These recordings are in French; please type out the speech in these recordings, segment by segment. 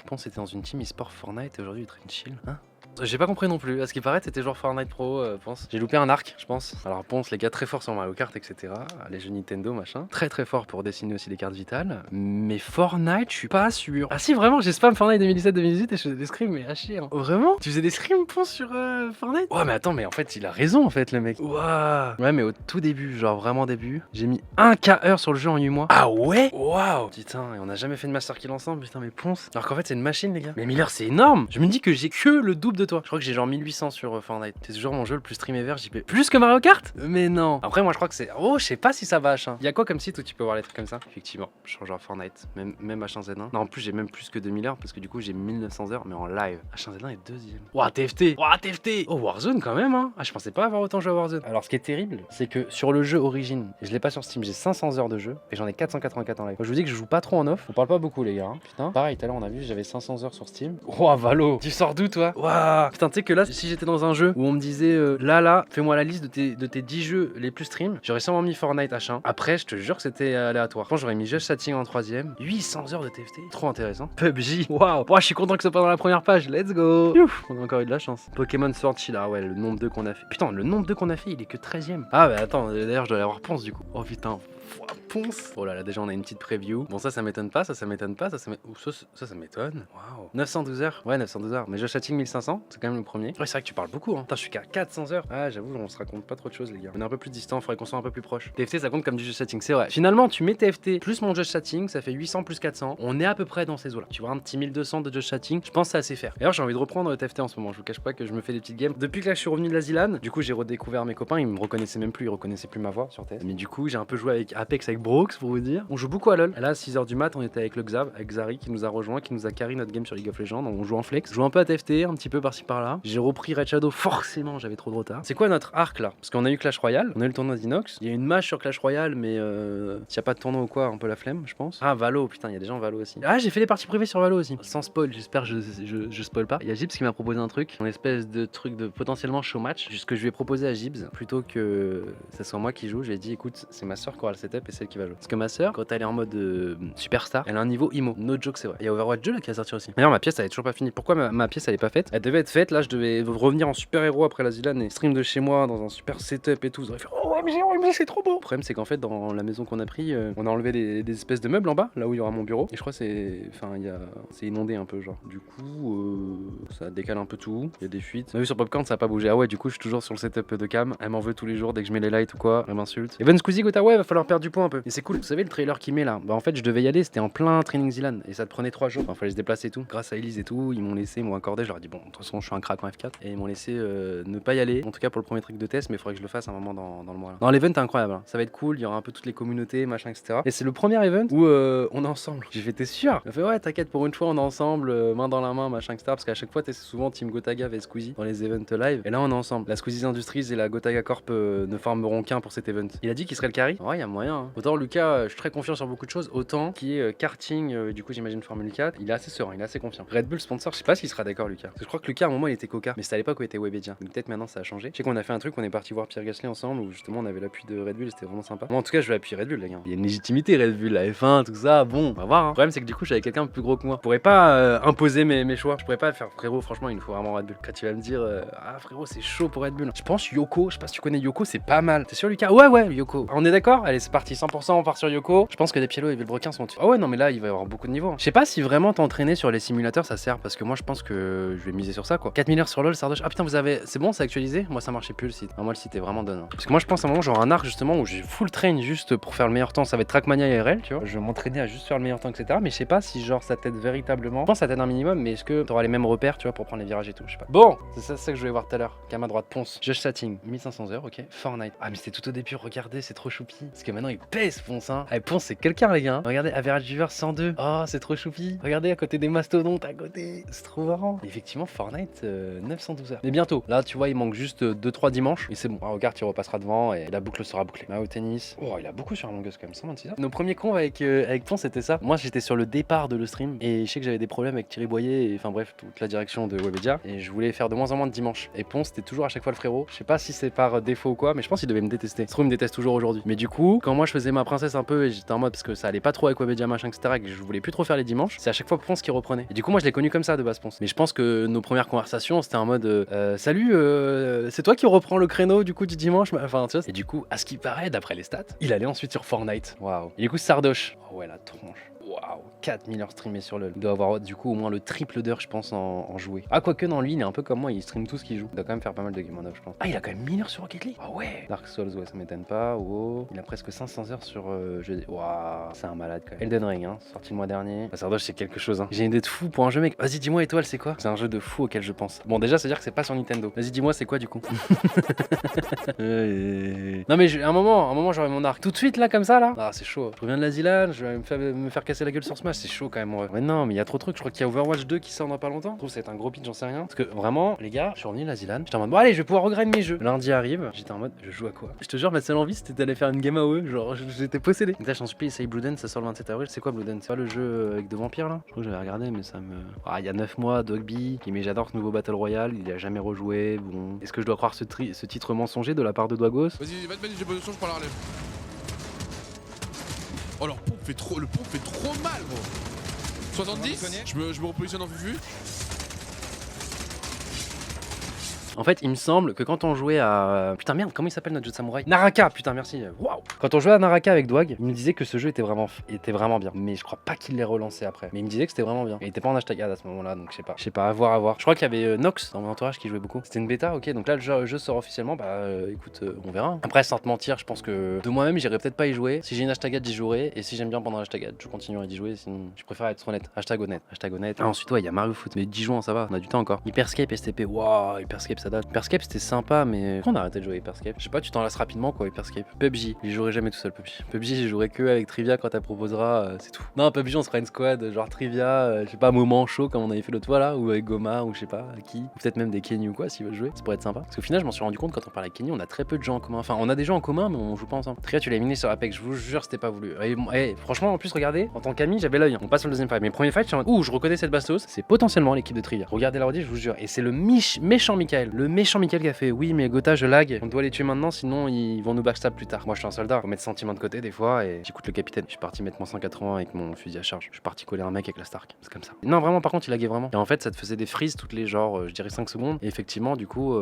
Ponce était dans une team e-sport Fortnite et aujourd'hui il traîne chill. Hein? J'ai pas compris non plus. À ce qui paraît, c'était genre Fortnite Pro, Ponce. J'ai loupé un arc, je pense. Alors Ponce, les gars, très fort sur Mario Kart, etc. Les jeux Nintendo, machin. Très très fort pour dessiner aussi des cartes vitales. Mais Fortnite, je suis pas sûr. Ah si, vraiment, j'ai spam Fortnite 2017-2018 et je faisais des scrims, mais à chier. Hein. Vraiment? Tu faisais des scrims, Ponce, sur Fortnite? Ouais, mais attends, mais en fait, il a raison, en fait, le mec. Waouh. Ouais, mais au tout début, genre vraiment début, j'ai mis 1K sur le jeu en 8 mois. Ah ouais? Waouh. Putain, et on a jamais fait de Master Kill ensemble, putain, mais Ponce. Alors qu'en fait, c'est une machine, les gars. Mais Miller, c'est énorme. Je me dis que j'ai que le double de toi. Je crois que j'ai genre 1800 sur Fortnite. C'est toujours mon jeu le plus stream ever. J'y peux plus que Mario Kart. Mais non. Après, moi, je crois que c'est. Oh, je sais pas si ça va H1. Y a quoi comme site où tu peux voir les trucs comme ça? Effectivement, je suis genre Fortnite. Même H1Z1. Non, en plus, j'ai même plus que 2000 heures parce que du coup, j'ai 1900 heures, mais en live. H1Z1 est deuxième. Ouah, TFT. Ouah, TFT. Oh, Warzone quand même, hein. Ah, je pensais pas avoir autant joué à Warzone. Alors, ce qui est terrible, c'est que sur le jeu Origin, je l'ai pas sur Steam, j'ai 500 heures de jeu et j'en ai 484 en live. Moi, je vous dis que je joue pas trop en off. On parle pas beaucoup, les gars. Hein. Putain. Pareil, tout à l'heure, on a vu, j'avais 500 heures sur Steam. Ouah, Valo. Tu sors d'où, toi? Ouah. Putain, tu sais que là, si j'étais dans un jeu où on me disait là, fais-moi la liste de tes 10 jeux les plus stream, j'aurais sûrement mis Fortnite H1. Après, je te jure que c'était aléatoire. Franchement, j'aurais mis Just Chatting en 3ème. 800 heures de TFT. Trop intéressant. PUBG. Waouh. Je suis content que ce soit pas dans la première page. Let's go. Ouf. On a encore eu de la chance. Pokémon Sword Shield. Ah ouais, le nombre 2 qu'on a fait. Putain, le nombre 2 qu'on a fait, il est que 13ème. Ah bah attends, d'ailleurs, je dois l'avoir Ponce du coup. Oh putain. Ponce. Oh là, déjà on a une petite preview. Bon, ça m'étonne pas, ça m'étonne pas, ça m'étonne. Waouh. 912 heures. Ouais, 912 heures. Mais Just Chatting 1500, c'est quand même le premier. Ouais, c'est vrai que tu parles beaucoup, hein. Putain, je suis qu'à 400 heures. Ah, j'avoue, on se raconte pas trop de choses, les gars. On est un peu plus distant, faudrait qu'on soit un peu plus proche. TFT, ça compte comme du Just Chatting, c'est vrai. Finalement, tu mets TFT plus mon Just Chatting, ça fait 800 plus 400. On est à peu près dans ces eaux-là. Tu vois, un petit 1200 de Just Chatting, je pense que c'est assez faire. D'ailleurs, j'ai envie de reprendre TFT en ce moment. Je vous cache pas que je me fais des petites games. Depuis que là, je suis revenu de la Zilane, du coup, j'ai redécouvert mes copains. Ils me reconnaissaient même plus, ils reconnaissaient plus ma voix sur TFT. Mais du coup, j'ai un peu joué avec Apex, avec Brooks, pour vous dire. On joue beaucoup à LoL. Et là, à 6h du mat, on était avec le Xav, avec Zari qui nous a rejoint, qui nous a carry notre game sur League of Legends. On joue en flex. Je joue un peu à TFT, un petit peu par-ci par-là. J'ai repris Red Shadow, forcément, j'avais trop de retard. C'est quoi notre arc là? Parce qu'on a eu Clash Royale, on a eu le tournoi d'Inox. Il y a une match sur Clash Royale, mais s'il y a pas de tournoi ou quoi, un peu la flemme, je pense. Ah, Valo, putain, il y a des gens Valo aussi. Ah, j'ai fait des parties privées sur Valo aussi. Sans spoil, j'espère que je spoil pas. Il y a Gibbs qui m'a proposé un truc, une espèce de truc de potentiellement show match. Ce que je lui ai proposé à Gibbs, plutôt que ça soit moi qui joue, je lui ai dit écoute, c'est ma soeur qui aura le setup et celle qui va jouer. Parce que ma soeur, quand elle est en mode superstar, elle a un niveau IMO. No joke, c'est vrai. Il y a Overwatch 2 là qui a sorti aussi. D'ailleurs, ma pièce elle est toujours pas finie. Pourquoi ma pièce elle est pas faite? Elle devait être faite. Là, je devais revenir en super héros après la Zilane et stream de chez moi dans un super setup et tout. Vous aurez fait oh OMG, c'est trop beau. Le problème, c'est qu'en fait, dans la maison qu'on a pris, on a enlevé des espèces de meubles en bas, là où il y aura mon bureau. Et je crois que c'est inondé un peu, genre. Du coup, ça décale un peu tout. Il y a des fuites. On a vu sur Popcorn, ça a pas bougé. Ah ouais, du coup, je suis toujours sur le setup de cam. Elle m'en veut tous les jours dès que je mets les lights ou quoi. Elle m'insulte. Evan Squeezie, Gota, ouais, va falloir perdre du poids un peu. Et c'est cool. Vous savez, le trailer qu'il met là, bah en fait, je devais y aller. C'était en plein training Zilan et ça te prenait 3 jours. Enfin, fallait se déplacer et tout. Grâce à Elise et tout, ils m'ont laissé, ils m'ont accordé. Je leur ai dit bon, de toute façon, je suis un crack en F4 et ils m'ont laissé ne pas y aller. En tout cas pour le premier truc de test, mais il faudrait que je le fasse un moment dans le mois. Là. Non, l'event est incroyable. Hein. Ça va être cool. Il y aura un peu toutes les communautés, machin, etc. Et c'est le premier event où on est ensemble. J'ai fait t'es sûr? Il a fait ouais, t'inquiète, pour une fois on est ensemble, main dans la main, machin, etc. Parce qu'à chaque fois, t'es souvent Team Gotaga et Squeezie dans les events live. Et là, on est ensemble. La Squeezie Industries et la Gotaga Corp ne formeront qu'un pour cet event. Il a dit qu'il serait le carry. Ouais, il y a moyen. Hein. Autant Lucas, je suis très confiant sur beaucoup de choses. Autant qui est karting, du coup, j'imagine Formule 4. Il est assez serein, il est assez confiant. Red Bull sponsor, je sais pas s'il sera d'accord, Lucas. Parce que je crois que Lucas, à un moment, il était Coca. Mais c'était à l'époque où il était Webedia. Donc peut-être maintenant ça a changé. Je sais qu'on a fait un truc, on est parti voir Pierre Gasly ensemble où justement on avait l'appui de Red Bull, c'était vraiment sympa. Moi, en tout cas, je vais appuyer Red Bull, les gars. Il y a une légitimité Red Bull, la F1, tout ça. Bon, on va voir. Hein. Le problème, c'est que du coup, j'avais quelqu'un de plus gros que moi. Je pourrais pas imposer mes choix. Je pourrais pas faire frérot, franchement, il nous faut vraiment Red Bull. Quand tu vas me dire, ah frérot, c'est chaud pour Red Bull. Je pense Yoko, je sais pas si tu connais Yoko, c'est pas mal. T'es sûr, Lucas? Ouais, Yoko. On est d'accord? Allez, c'est parti, 100%, on part sur Yoko. Je pense que des Pielo et Villebrequin sont dessus. Ah ouais, non, mais là, il va y avoir beaucoup de niveaux. Je sais pas si vraiment t'entraîner sur les simulateurs, ça sert parce que moi, je pense que je vais miser sur ça, quoi. 4000 heures sur LoL, Sardoche. Ah putain, vous avez. C'est bon, c'est actualisé? Moi, ça marchait plus le site. Ah, moi, le site est vraiment done. Hein. Parce que moi, je pense à un moment, genre un arc justement où j'ai full train juste pour faire le meilleur temps. Ça va être Trackmania IRL, tu vois. Je vais m'entraîner à juste faire le meilleur temps, etc. Mais je sais pas si genre ça t'aide véritablement. Je pense que ça t'aide un minimum, mais est-ce que t'auras les mêmes repères, tu vois, pour prendre les virages et tout? Je sais pas. Bon, c'est ça que je voulais voir tout à l'heure. Cam à droite, Ponce. Just Chatting, 1500 heures, ok. Fortnite. Ah, mais c'était tout au début, regardez, c'est trop choupi. Parce que maintenant, il pèse, Ponce, hein. Ah, Ponce, c'est quelqu'un, les gars. Regardez, Average Viewer 102. Oh, c'est trop choupi. Regardez à côté des mastodontes à côté. C'est trop marrant. Et effectivement, Fortnite, 912 heures. Mais bientôt. Là, tu vois, il manque juste 2-3 dimanches. Et c'est bon. Mario Kart, il repassera devant et la boucle sera bouclée. Mario Tennis. Oh, il a beaucoup sur Among Us quand même. 126 heures. Nos premiers cons avec Ponce, c'était ça. Moi, j'étais sur le départ de le stream. Et je sais que j'avais des problèmes avec Thierry Boyer. Et enfin, bref, toute la direction de Webedia. Et je voulais faire de moins en moins de dimanches. Et Ponce, c'était toujours à chaque fois le frérot. Je sais pas si c'est par défaut ou quoi, mais je pense qu'il devait me détester. Ce il me déteste toujours aujourd'hui. Mais du coup, quand moi je faisais ma princesse un peu et j'étais en mode parce que ça allait pas trop avec Webedia machin etc et que je voulais plus trop faire les dimanches, c'est à chaque fois Ponce qui reprenait. Et du coup moi je l'ai connu comme ça de base Ponce. Mais je pense que nos premières conversations c'était en mode salut, c'est toi qui reprends le créneau du coup du dimanche, enfin tu vois. Et du coup à ce qui paraît d'après les stats, il allait ensuite sur Fortnite. Waouh. Et du coup Sardoche. Oh ouais la tronche. Waouh, 4000 heures streamées sur LoL. Il doit avoir du coup au moins le triple d'heures, je pense, en jouer. Ah, quoique, non, lui, il est un peu comme moi, il stream tout ce qu'il joue. Il doit quand même faire pas mal de game on off, je pense. Ah, il a quand même 1000 heures sur Rocket League. Ah ouais. Dark Souls, ouais, ça m'étonne pas. Oh, il a presque 500 heures sur jeu. Waouh, c'est un malade quand même. Elden Ring, hein, sorti le mois dernier. Sardoche, c'est quelque chose, hein. J'ai une idée de fou pour un jeu, mec. Vas-y, dis-moi, étoile, c'est quoi? C'est un jeu de fou auquel je pense. Bon, déjà, c'est-à-dire que c'est pas sur Nintendo. Vas-y, dis-moi, c'est quoi du coup? Non, mais à un moment, j'aurai mon arc. Tout de suite, là, comme ça, là. Ah, c'est chaud. Je reviens de l'asile, je vais me faire casser la gueule sur Smash. C'est chaud quand même. Ouais, non, mais il y a trop de trucs. Je crois qu'il y a Overwatch 2 qui sort dans pas longtemps. Je trouve que c'est un gros pitch, j'en sais rien. Parce que vraiment, les gars, je suis revenu de l'asile. J'étais en mode, bon, allez, je vais pouvoir regretter mes jeux. Lundi arrive, j'étais en mode, je joue à quoi? Je te jure, ma seule envie, c'était d'aller faire une game AOE. Genre, j'étais possédé. Là, j'en supplie, essaye Blooden, ça sort le 27 avril. C'est quoi Blooden? C'est pas le jeu avec de vampires là? Je crois que j'avais regardé, mais ça me. Ah, il y a 9 mois, Dogby, mais j'adore ce nouveau Battle Royale. Il a jamais rejoué. Bon, est-ce que je dois croire ce titre mensonger de la part de Dwagos? Vas-y, j'ai besoin de son, je prends la relève. Oh, le pompe fait trop mal, gros. 70, je me repositionne en fufu. En fait, il me semble que quand on jouait à. Putain, merde, comment il s'appelle notre jeu de samouraï? Naraka, putain, merci. Waouh! Quand on jouait à Naraka avec Dwag, il me disait que ce jeu était vraiment bien. Mais je crois pas qu'il l'ait relancé après. Mais il me disait que c'était vraiment bien. Il était pas en hashtag ad à ce moment-là, donc je sais pas. Je sais pas, à voir. Je crois qu'il y avait Nox dans mon entourage qui jouait beaucoup. C'était une bêta, ok. Donc là, le jeu sort officiellement. Bah écoute, on verra. Après, sans te mentir, je pense que de moi-même, j'irai peut-être pas y jouer. Si j'ai une hashtag ad, j'y jouerai. Et si j'aime bien pendant hashtag ad, je continuerai d'y jouer. Sinon, je préfère être honnête. Hashtag honnête. Ah, ensuite, ouais, il y a Mario Foot. Mais 10 joueurs, ça va. On a du temps encore. Hyperscape, STP. Waouh, Hyperscape, ça date. Hyperscape, c'était sympa, mais on a arrêté de jouer Hyperscape. Je sais pas, tu t'en lasses rapidement quoi, Hyperscape. PUBG, j'y jouerai jamais tout seul. PUBG, j'y jouerai que avec Trivia quand elle proposera, c'est tout. Non, PUBG, on se fera une squad, genre Trivia, je sais pas, moment chaud comme on avait fait l'autre fois là, ou avec Goma, ou je sais pas, qui. Ou peut-être même des Kenny ou quoi, s'ils veulent jouer, ça pourrait être sympa. Parce qu'au final, je m'en suis rendu compte quand on parle avec Kenny, on a très peu de gens en commun. Enfin, on a des gens en commun, mais on joue pas ensemble. Trivia, tu l'as éliminé sur Apex, je vous jure, c'était pas voulu. Et franchement, en plus, regardez, en tant qu'ami, j'avais l'œil. On passe sur le deuxième fight. Mes premiers fights, je suis en mode, ouh, je reconnais cette bastos, c'est potentiellement l'équipe de Trivia. Regardez la redit, je vous jure. Et c'est le méchant Michael. Le méchant Michael qui a fait, oui, mais Gotha, je lag, on doit les tuer maintenant, sinon ils vont nous backstab plus tard. Moi, je suis un soldat, faut mettre sentiment de côté des fois et j'écoute le capitaine. Je suis parti mettre mon 180 avec mon fusil à charge. Je suis parti coller un mec avec la Stark. C'est comme ça. Non, vraiment, par contre, il laguait vraiment. Et en fait, ça te faisait des freezes toutes les je dirais 5 secondes. Et effectivement, du coup,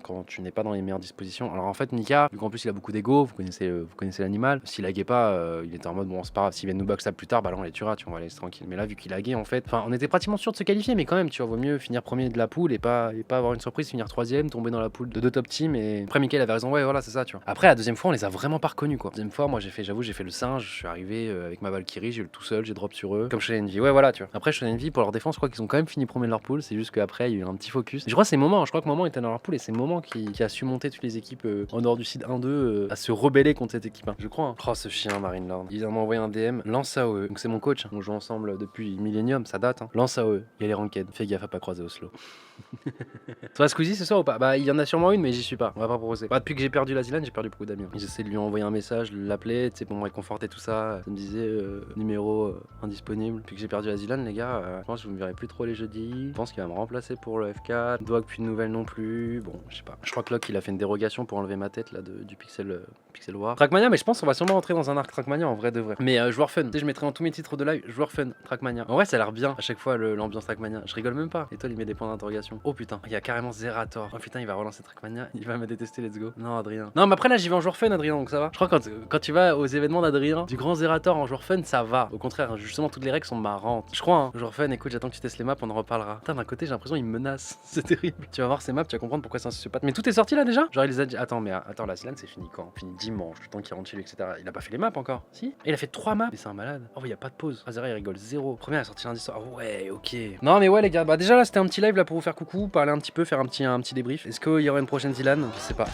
quand tu n'es pas dans les meilleures dispositions. Alors en fait, Mika, vu qu'en plus il a beaucoup d'ego, vous connaissez l'animal. S'il laguait pas, il était en mode bon, c'est pas grave, s'ils viennent nous backstab plus tard, bah là on les tuera, tu vois, on va aller tranquille. Mais là, vu qu'il laguait, en fait, enfin, on était pratiquement sûr de se qualifier, mais quand même, tu vois, vaut mieux finir premier de la poule et pas avoir une surprise, finir troisième, tomber dans la poule de 2 top teams. Et après, Mika, il avait raison, ouais, voilà, c'est ça, tu vois. Après, la deuxième fois, on les a vraiment pas reconnus, quoi. Deuxième fois, moi, j'avoue, j'ai fait le singe, je suis arrivé avec ma Valkyrie, j'ai eu le tout seul, j'ai drop sur eux, comme chez Envy. Ouais, voilà, tu vois. Après, chez Envy, pour leur défense, je crois qu'ils ont quand même fini premier de leur poule, c'est juste qu'après, il y a eu un petit focus. Et je crois que c'est Moment, je crois que Moment était dans leur poule et c'est Moment qui a su monter toutes les équipes en dehors du site 1-2 à se rebeller contre cette équipe, hein. Je crois, hein. Oh, ce chien, Marine Lord. Il m'a envoyé un DM, lance AOE. Donc, c'est mon coach, hein. On joue ensemble depuis Millennium, ça date, hein. Lance AOE. Il y a les ranked. Fais gaffe à pas croiser Oslo. Ça va Squeezie ce soir ou pas? Bah, il y en a sûrement une, mais j'y suis pas. On va pas proposer. Bah, depuis que j'ai perdu l'Asilan, j'ai perdu beaucoup d'amis. J'essaie de lui envoyer un message, de l'appeler, tu sais, pour me réconforter, tout ça. Ça me disait numéro indisponible. Depuis que j'ai perdu l'Asilan, les gars, je pense que vous me verrez plus trop les jeudis. Je pense qu'il va me remplacer pour le F4. Doig, plus de nouvelles non plus. Bon, je sais pas. Je crois que Locke, il a fait une dérogation pour enlever ma tête là du Pixel War. Trackmania, mais je pense qu'on va sûrement entrer dans un arc Trackmania en vrai de vrai. Mais joueur fun. Tu sais, je mettrai dans tous mes titres de live joueur fun, Trackmania. En vrai, ça a l'air bien à chaque fois l'ambiance Trackmania. Je rigole même pas. Et toi, il met des points d'interrogation. Oh putain, il y a carrément Zerator. Oh putain, il va relancer Trackmania. Il va me détester, let's go. Non, Adrien. Non, mais après là, j'y vais en joueur fun, Adrien, donc ça va. Je crois que quand tu vas aux événements d'Adrien, du grand Zerator en joueur fun, ça va. Au contraire, justement, toutes les règles sont marrantes. Je crois, hein. Joueur fun, écoute, j'attends que tu testes les maps, on en reparlera. Putain, d'un côté, j'ai l'impression qu'il me menace. C'est terrible. Tu vas voir ces maps, tu vas comprendre pourquoi c'est un sociopathe. Mais tout est sorti là déjà? Genre, il les a dit. Attends, la Silan, c'est fini quand? Fini dimanche, le temps qu'il rentre chez lui, etc. Il a pas fait les maps encore. Si? Et il a fait 3 maps. Mais c'est un malade. Oh, il y a pas de pause. Azera, il rigole zéro. Première, il a sorti lundi soir. Oh, ouais, ok. Non, mais ouais, les gars, bah déjà là, c'était un petit live là pour vous faire coucou, parler un petit peu, faire un petit débrief. Est-ce qu'il y aura une prochaine Zilan? Je sais pas.